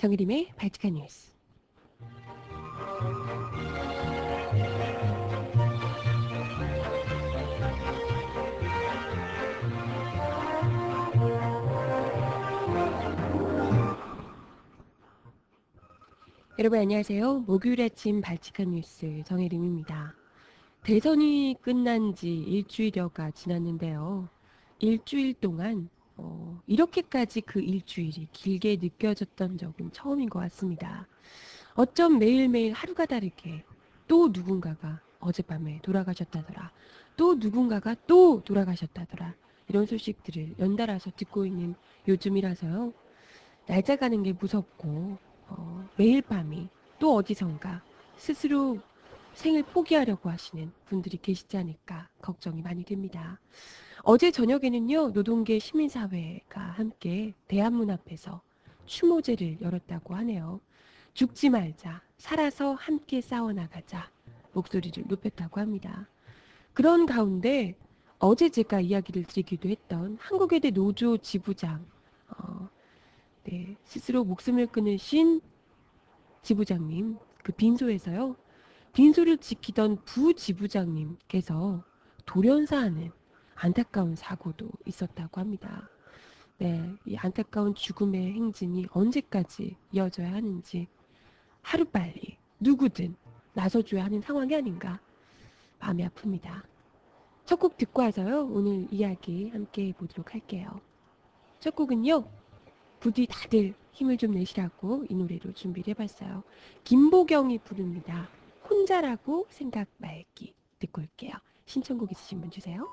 정혜림의 발칙한 뉴스. 여러분 안녕하세요. 목요일 아침 발칙한 뉴스 정혜림입니다. 대선이 끝난 지 일주일여가 지났는데요. 일주일 동안 이렇게까지 그 일주일이 길게 느껴졌던 적은 처음인 것 같습니다. 어쩜 매일매일 하루가 다르게 또 누군가가 어젯밤에 돌아가셨다더라. 또 누군가가 또 돌아가셨다더라. 이런 소식들을 연달아서 듣고 있는 요즘이라서요. 날짜 가는 게 무섭고 매일 밤이 또 어디선가 스스로 생을 포기하려고 하시는 분들이 계시지 않을까 걱정이 많이 됩니다. 어제 저녁에는요, 노동계 시민사회가 함께 대한문 앞에서 추모제를 열었다고 하네요. 죽지 말자, 살아서 함께 싸워나가자 목소리를 높였다고 합니다. 그런 가운데 어제 제가 이야기를 드리기도 했던 한국외대 노조 지부장, 네, 스스로 목숨을 끊으신 지부장님, 그 빈소에서요, 빈소를 지키던 부지부장님께서 돌연사하는 안타까운 사고도 있었다고 합니다. 네, 이 안타까운 죽음의 행진이 언제까지 이어져야 하는지 하루빨리 누구든 나서줘야 하는 상황이 아닌가 마음이 아픕니다. 첫 곡 듣고 와서요, 오늘 이야기 함께 해보도록 할게요. 첫 곡은요, 부디 다들 힘을 좀 내시라고 이 노래로 준비를 해봤어요. 김보경이 부릅니다. 혼자라고 생각 말기. 듣고 올게요. 신청곡 있으신 분 주세요.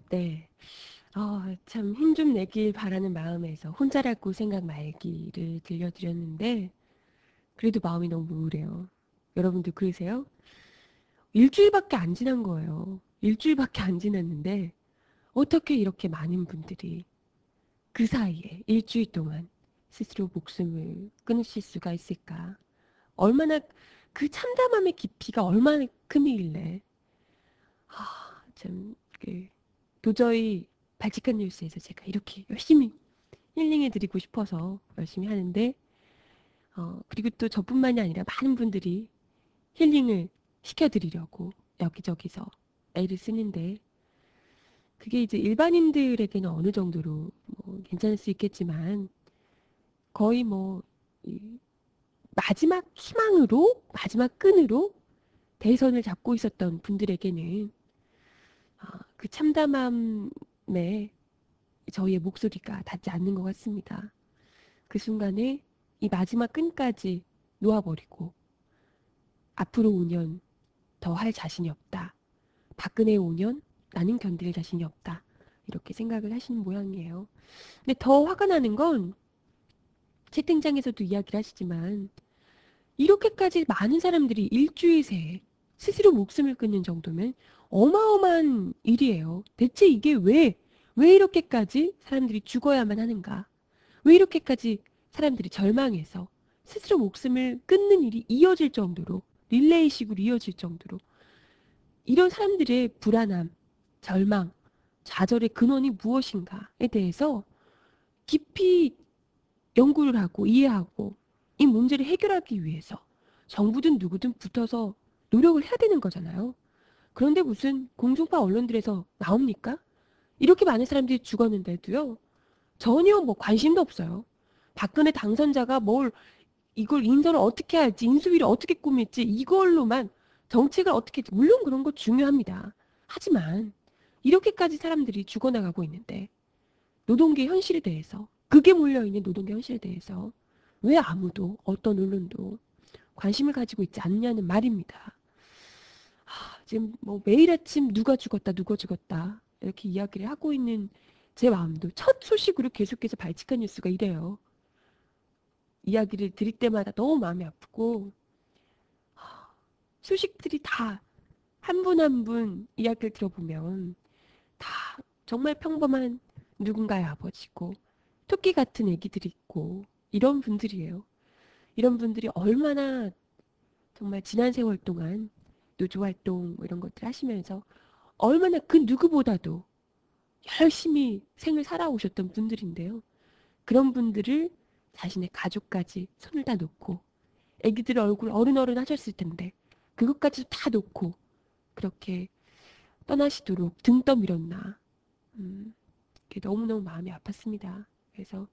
네. 참 힘 좀 내길 바라는 마음에서 혼자라고 생각 말기를 들려드렸는데 그래도 마음이 너무 우울해요. 여러분도 그러세요? 일주일밖에 안 지난 거예요. 일주일밖에 안 지났는데 어떻게 이렇게 많은 분들이 그 사이에 일주일 동안 스스로 목숨을 끊으실 수가 있을까? 얼마나 그 참담함의 깊이가 얼마나 큼이길래 참 도저히 발칙한 뉴스에서 제가 이렇게 열심히 힐링해드리고 싶어서 열심히 하는데 그리고 또 저뿐만이 아니라 많은 분들이 힐링을 시켜드리려고 여기저기서 애를 쓰는데 그게 이제 일반인들에게는 어느 정도로 뭐 괜찮을 수 있겠지만 거의 이 마지막 희망으로 마지막 끈으로 대선을 잡고 있었던 분들에게는 그 참담함에 저희의 목소리가 닿지 않는 것 같습니다. 그 순간에 이 마지막 끈까지 놓아버리고 앞으로 5년 더 할 자신이 없다. 박근혜 5년 나는 견딜 자신이 없다. 이렇게 생각을 하시는 모양이에요. 근데 더 화가 나는 건 채팅창에서도 이야기를 하시지만 이렇게까지 많은 사람들이 일주일 새에 스스로 목숨을 끊는 정도면 어마어마한 일이에요. 대체 이게 왜 이렇게까지 사람들이 죽어야만 하는가? 왜 이렇게까지 사람들이 절망해서 스스로 목숨을 끊는 일이 이어질 정도로 릴레이식으로 이어질 정도로 이런 사람들의 불안함, 절망, 좌절의 근원이 무엇인가에 대해서 깊이 연구를 하고 이해하고 이 문제를 해결하기 위해서 정부든 누구든 붙어서 노력을 해야 되는 거잖아요. 그런데 무슨 공중파 언론들에서 나옵니까? 이렇게 많은 사람들이 죽었는데도요. 전혀 관심도 없어요. 박근혜 당선자가 이걸 인선을 어떻게 할지, 인수위를 어떻게 꾸밀지 이걸로만 정책을 어떻게 할지 물론 그런 거 중요합니다. 하지만 이렇게까지 사람들이 죽어나가고 있는데 노동계 현실에 대해서 극에 몰려있는 노동계 현실에 대해서 왜 아무도 어떤 언론도 관심을 가지고 있지 않냐는 말입니다. 지금 매일 아침 누가 죽었다 이렇게 이야기를 하고 있는 제 마음도 첫 소식으로 계속해서 발칙한 뉴스가 이래요. 이야기를 드릴 때마다 너무 마음이 아프고 소식들이 다 한 분 한 분 이야기를 들어보면 다 정말 평범한 누군가의 아버지고 토끼 같은 애기들이 있고 이런 분들이에요. 이런 분들이 얼마나 정말 지난 세월 동안 노조활동 뭐 이런 것들 하시면서 얼마나 그 누구보다도 열심히 생을 살아오셨던 분들인데요. 그런 분들을 자신의 가족까지 손을 다 놓고 애기들 얼굴 어른어른 하셨을 텐데 그것까지도 다 놓고 그렇게 떠나시도록 등 떠밀었나. 그게 너무너무 마음이 아팠습니다. 그래서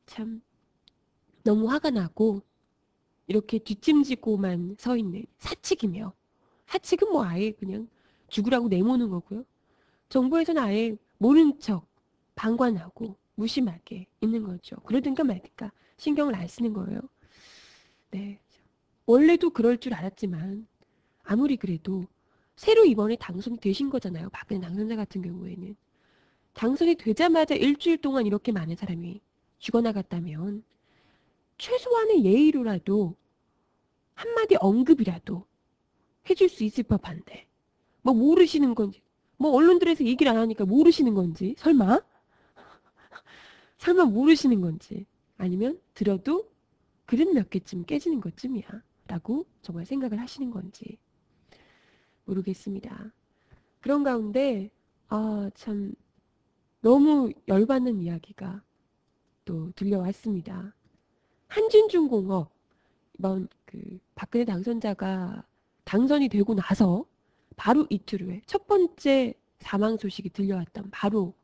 참 너무 화가 나고 이렇게 뒷짐지고만 서 있는 사측이며 사측은 뭐 아예 그냥 죽으라고 내모는 거고요. 정부에서는 아예 모른 척 방관하고 무심하게 있는 거죠. 그러든가 말든가 신경을 안 쓰는 거예요. 네. 원래도 그럴 줄 알았지만 아무리 그래도 새로 이번에 당선이 되신 거잖아요. 박근혜 당선자 같은 경우에는. 당선이 되자마자 일주일 동안 이렇게 많은 사람이 죽어나갔다면 최소한의 예의로라도 한마디 언급이라도 해줄 수 있을 법한데 뭐 모르시는 건지 뭐 언론들에서 얘기를 안 하니까 모르시는 건지 설마 모르시는 건지 아니면 들어도 그릇 몇 개쯤 깨지는 것쯤이야 라고 정말 생각을 하시는 건지 모르겠습니다. 그런 가운데 참 너무 열받는 이야기가 또 들려왔습니다. 한진중공업 이번 그 박근혜 당선자가 당선이 되고 나서 바로 이틀 후에 첫 번째 사망 소식이 들려왔던 바로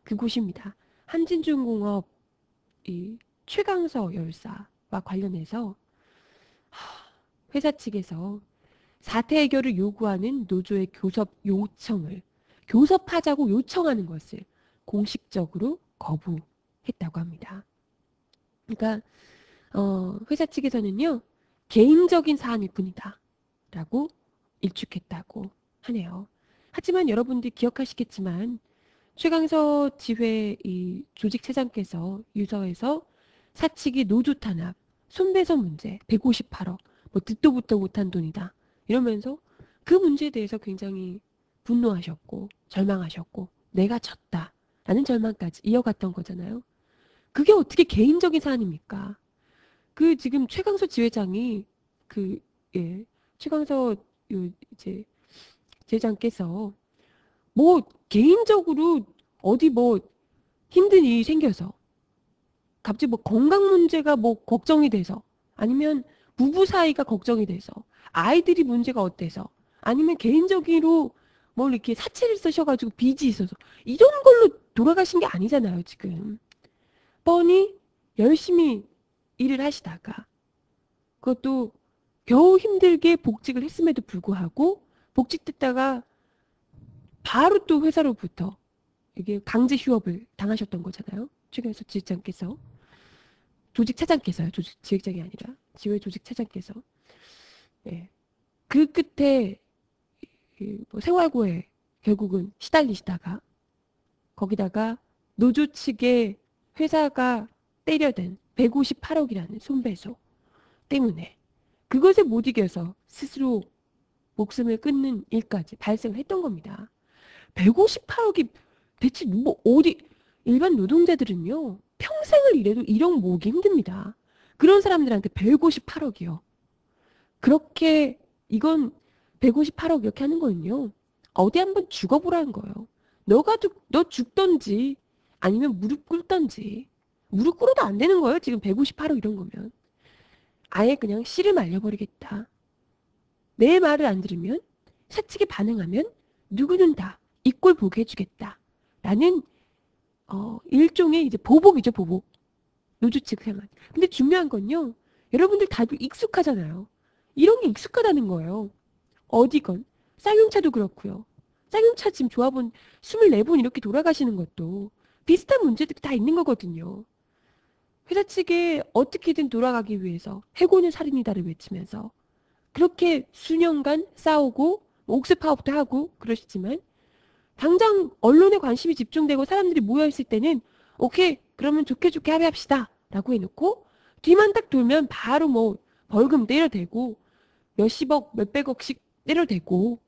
그곳입니다. 한진중공업 이 최강서 열사와 관련해서 회사 측에서 사태 해결을 요구하는 노조의 교섭하자고 요청하는 것을 공식적으로 거부했다고 합니다. 그러니까 회사 측에서는요. 개인적인 사안일 뿐이다 라고 일축했다고 하네요. 하지만 여러분들이 기억하시겠지만 최강서 지회 이 조직차장께서 유서에서 사측이 노조 탄압, 손배소 문제 158억 뭐 듣도 보도 못한 돈이다 이러면서 그 문제에 대해서 굉장히 분노하셨고 절망하셨고 내가 졌다 라는 절망까지 이어갔던 거잖아요. 그게 어떻게 개인적인 사안입니까? 그 지금 최강서 지회장이 최강서 이제 지회장께서 뭐 개인적으로 어디 뭐 힘든 일이 생겨서 갑자기 뭐 건강 문제가 뭐 걱정이 돼서 아니면 부부 사이가 걱정이 돼서 아이들이 문제가 어때서 아니면 개인적으로 뭘 이렇게 사채를 쓰셔가지고 빚이 있어서 이런 걸로 돌아가신 게 아니잖아요 지금. 뻔히 열심히 일을 하시다가 그것도 겨우 힘들게 복직을 했음에도 불구하고 복직됐다가 바로 또 회사로부터 이게 강제 휴업을 당하셨던 거잖아요. 최경수 지회장께서 조직 차장께서요. 조직 지회장이 아니라 지회 조직 차장께서 네. 그 끝에 뭐 생활고에 결국은 시달리시다가 거기다가 노조 측에 회사가 때려댄 158억이라는 손배소 때문에 그것에 못 이겨서 스스로 목숨을 끊는 일까지 발생을 했던 겁니다. 158억이 대체 뭐 어디 일반 노동자들은요 평생을 일해도 1억 모으기 힘듭니다. 그런 사람들한테 158억이요. 그렇게 이건 158억 이렇게 하는 거는요. 어디 한번 죽어보라는 거예요. 너 죽던지 아니면 무릎 꿇던지. 무릎 꿇어도 안 되는 거예요. 지금 158억 이런 거면. 아예 그냥 씨를 말려버리겠다. 내 말을 안 들으면 사측이 반응하면 누구는 다 이 꼴 보게 해주겠다. 라는 일종의 이제 보복이죠. 보복. 노조 측 향한. 근데 중요한 건요. 여러분들 다들 익숙하잖아요. 이런 게 익숙하다는 거예요. 어디건. 쌍용차도 그렇고요. 쌍용차 지금 조합원 24분 이렇게 돌아가시는 것도 비슷한 문제들이 다 있는 거거든요. 회사 측에 어떻게든 돌아가기 위해서 해고는 살인이다를 외치면서 그렇게 수년간 싸우고 옥새 파업도 하고 그러시지만 당장 언론에 관심이 집중되고 사람들이 모여있을 때는 오케이 그러면 좋게 합의합시다 라고 해놓고 뒤만 딱 돌면 바로 뭐 벌금 때려대고 몇십억 몇백억씩 때려대고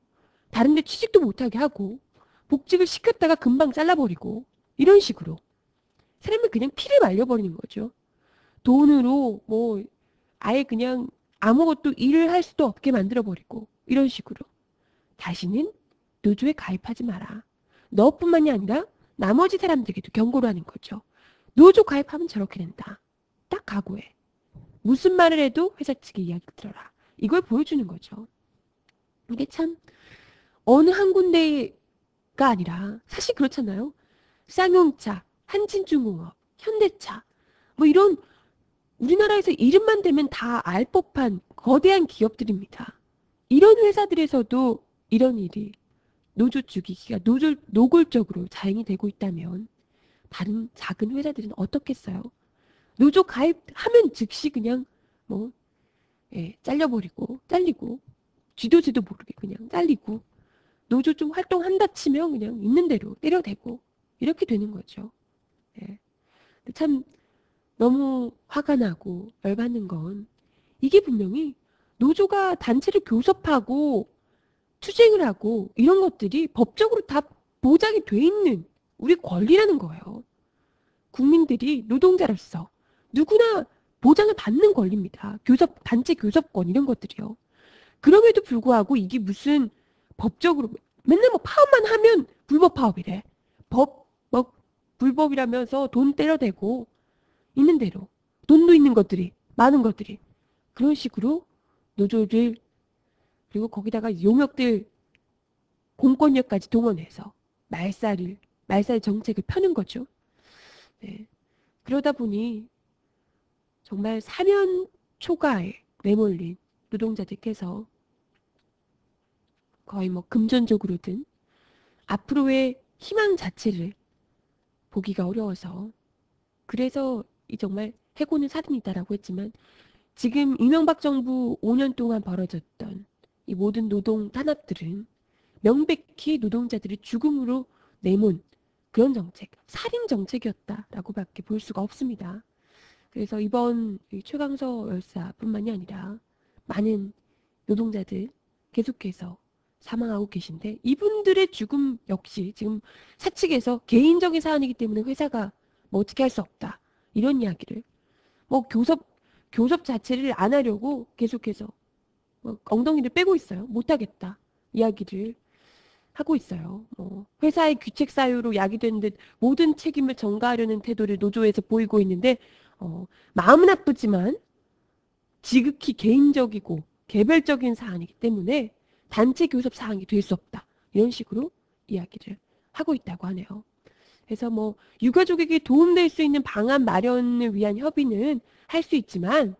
다른데 취직도 못하게 하고 복직을 시켰다가 금방 잘라버리고 이런 식으로 사람을 그냥 피를 말려버리는 거죠. 돈으로 뭐 아예 그냥 아무것도 일을 할 수도 없게 만들어버리고 이런 식으로 다시는 노조에 가입하지 마라. 너뿐만이 아니라 나머지 사람들에게도 경고를 하는 거죠. 노조 가입하면 저렇게 된다. 딱 각오해. 무슨 말을 해도 회사 측의 이야기 들어라. 이걸 보여주는 거죠. 이게 참 어느 한 군데가 아니라 사실 그렇잖아요. 쌍용차, 한진중공업, 현대차 뭐 이런 우리나라에서 이름만 대면 다 알 법한 거대한 기업들입니다. 이런 회사들에서도 이런 일이 노조 죽이기가 노골적으로 자행이 되고 있다면 다른 작은 회사들은 어떻겠어요? 노조 가입하면 즉시 그냥 뭐 잘리고 쥐도 모르게 그냥 잘리고 노조 좀 활동한다 치면 그냥 있는 대로 때려대고 이렇게 되는 거죠. 예. 참 너무 화가 나고 열받는 건 이게 분명히 노조가 단체를 교섭하고 투쟁을 하고 이런 것들이 법적으로 다 보장이 돼 있는 우리 권리라는 거예요. 국민들이 노동자로서 누구나 보장을 받는 권리입니다. 단체 교섭권 이런 것들이요. 그럼에도 불구하고 이게 무슨 법적으로 맨날 뭐 파업만 하면 불법 파업이래. 뭐 불법이라면서 돈 때려대고 있는 대로 돈도 있는 것들이 많은 것들이 그런 식으로 노조를 그리고 거기다가 용역들 공권력까지 동원해서 말살 정책을 펴는 거죠. 네. 그러다 보니 정말 사면 초가에 내몰린 노동자들께서 거의 뭐 금전적으로든 앞으로의 희망 자체를 보기가 어려워서 그래서 이 정말 해고는 살인이다라고 했지만 지금 이명박 정부 5년 동안 벌어졌던 이 모든 노동 탄압들은 명백히 노동자들을 죽음으로 내몬 그런 정책, 살인 정책이었다라고밖에 볼 수가 없습니다. 그래서 이번 최강서 열사뿐만이 아니라 많은 노동자들 계속해서 사망하고 계신데 이분들의 죽음 역시 지금 사측에서 개인적인 사안이기 때문에 회사가 뭐 어떻게 할 수 없다 이런 이야기를 뭐 교섭 자체를 안 하려고 계속해서 뭐 엉덩이를 빼고 있어요. 못하겠다 이야기를 하고 있어요. 회사의 귀책 사유로 야기된 듯 모든 책임을 전가하려는 태도를 노조에서 보이고 있는데 마음은 나쁘지만 지극히 개인적이고 개별적인 사안이기 때문에 단체 교섭 사항이 될 수 없다. 이런 식으로 이야기를 하고 있다고 하네요. 그래서 뭐 유가족에게 도움될 수 있는 방안 마련을 위한 협의는 할 수 있지만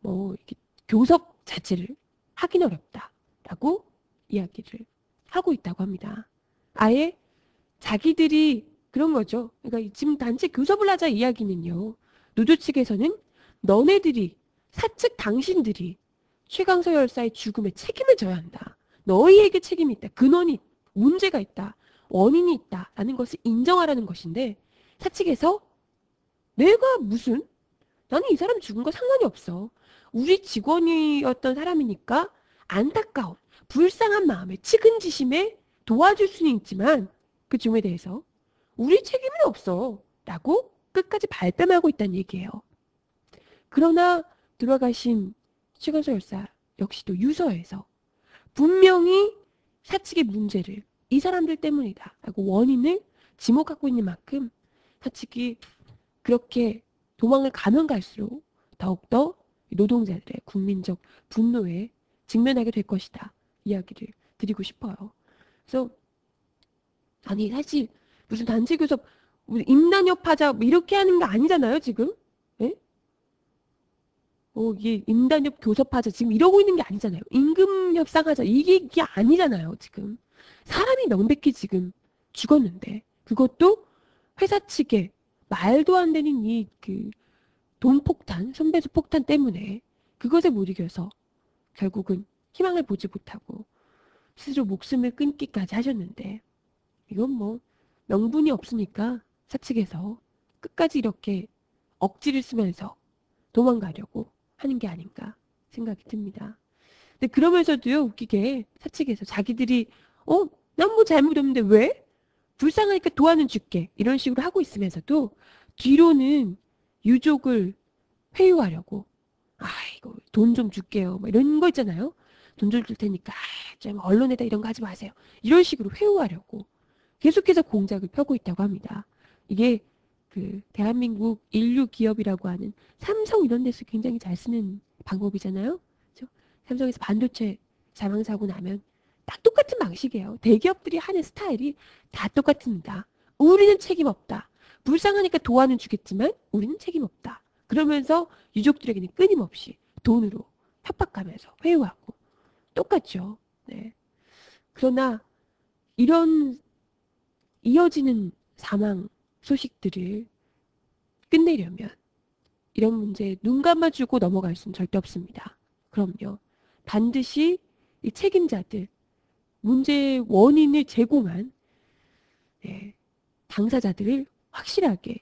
뭐 이렇게 교섭 자체를 하긴 어렵다라고 이야기를 하고 있다고 합니다. 아예 자기들이 그런 거죠. 그러니까 지금 단체 교섭을 하자 이야기는요. 노조 측에서는 너네들이 사측 당신들이 최강서 열사의 죽음에 책임을 져야 한다. 너희에게 책임이 있다. 근원이 문제가 있다. 원인이 있다라는 것을 인정하라는 것인데 사측에서 내가 무슨 나는 이 사람 죽은 거 상관이 없어. 우리 직원이었던 사람이니까 안타까움, 불쌍한 마음에 측은지심에 도와줄 수는 있지만 그 죽음에 대해서 우리 책임은 없어 라고 끝까지 발뺌하고 있다는 얘기예요. 그러나 돌아가신 최강서 열사 역시도 유서에서 분명히 사측의 문제를 이 사람들 때문이다 라고 원인을 지목하고 있는 만큼 사측이 그렇게 도망을 가면 갈수록 더욱더 노동자들의 국민적 분노에 직면하게 될 것이다 이야기를 드리고 싶어요. 그래서 아니 사실 무슨 단체 교섭 임단협하자 이렇게 하는 거 아니잖아요 지금. 예? 이게 임단협 교섭하자 지금 이러고 있는 게 아니잖아요. 임금 협상하자 이게 아니잖아요 지금. 사람이 명백히 지금 죽었는데 그것도 회사 측에 말도 안 되는 이 돈 폭탄, 손배수 폭탄 때문에 그것에 못 이겨서 결국은 희망을 보지 못하고 스스로 목숨을 끊기까지 하셨는데 이건 뭐 명분이 없으니까 사측에서 끝까지 이렇게 억지를 쓰면서 도망가려고 하는 게 아닌가 생각이 듭니다. 근데 그러면서도요 웃기게 사측에서 자기들이 난 뭐 잘못 없는데 왜? 불쌍하니까 도와는 줄게 이런 식으로 하고 있으면서도 뒤로는 유족을 회유하려고 이거 돈 좀 줄게요 뭐 이런 거 있잖아요. 돈 좀 줄 테니까 좀 언론에다 이런 거 하지 마세요. 이런 식으로 회유하려고 계속해서 공작을 펴고 있다고 합니다. 이게 그 대한민국 인류 기업이라고 하는 삼성 이런 데서 굉장히 잘 쓰는 방법이잖아요. 그렇죠? 삼성에서 반도체 사망 사고 나면 딱 똑같은 방식이에요. 대기업들이 하는 스타일이 다 똑같습니다. 우리는 책임 없다. 불쌍하니까 도와는 주겠지만 우리는 책임 없다. 그러면서 유족들에게는 끊임없이 돈으로 협박하면서 회유하고 똑같죠. 네. 그러나 이런 이어지는 사망 소식들을 끝내려면 이런 문제에 눈 감아주고 넘어갈 수는 절대 없습니다. 그럼요. 반드시 이 책임자들, 문제의 원인을 제공한 당사자들을 확실하게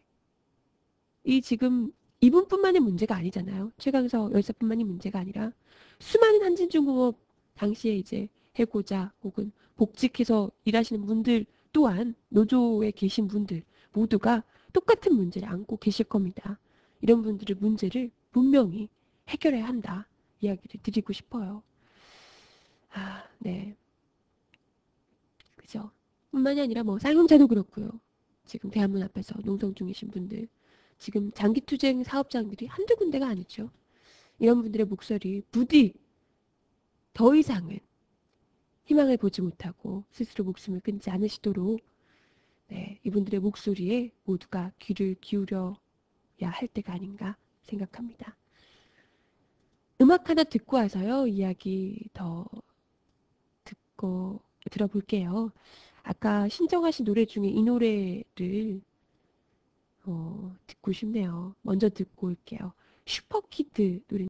이 지금 이분뿐만의 문제가 아니잖아요. 최강서 열사뿐만이 문제가 아니라 수많은 한진중공업 당시에 이제 해고자 혹은 복직해서 일하시는 분들 또한 노조에 계신 분들 모두가 똑같은 문제를 안고 계실 겁니다. 이런 분들의 문제를 분명히 해결해야 한다. 이야기를 드리고 싶어요. 네. 그죠. 뿐만이 아니라 뭐 쌍용차도 그렇고요. 지금 대한문 앞에서 농성 중이신 분들, 지금 장기투쟁 사업장들이 한두 군데가 아니죠. 이런 분들의 목소리 부디 더 이상은 희망을 보지 못하고 스스로 목숨을 끊지 않으시도록 이분들의 목소리에 모두가 귀를 기울여야 할 때가 아닌가 생각합니다. 음악 하나 듣고 와서요. 이야기 더 듣고 들어볼게요. 아까 신청하신 노래 중에 이 노래를 듣고 싶네요. 먼저 듣고 올게요. 슈퍼키드 노래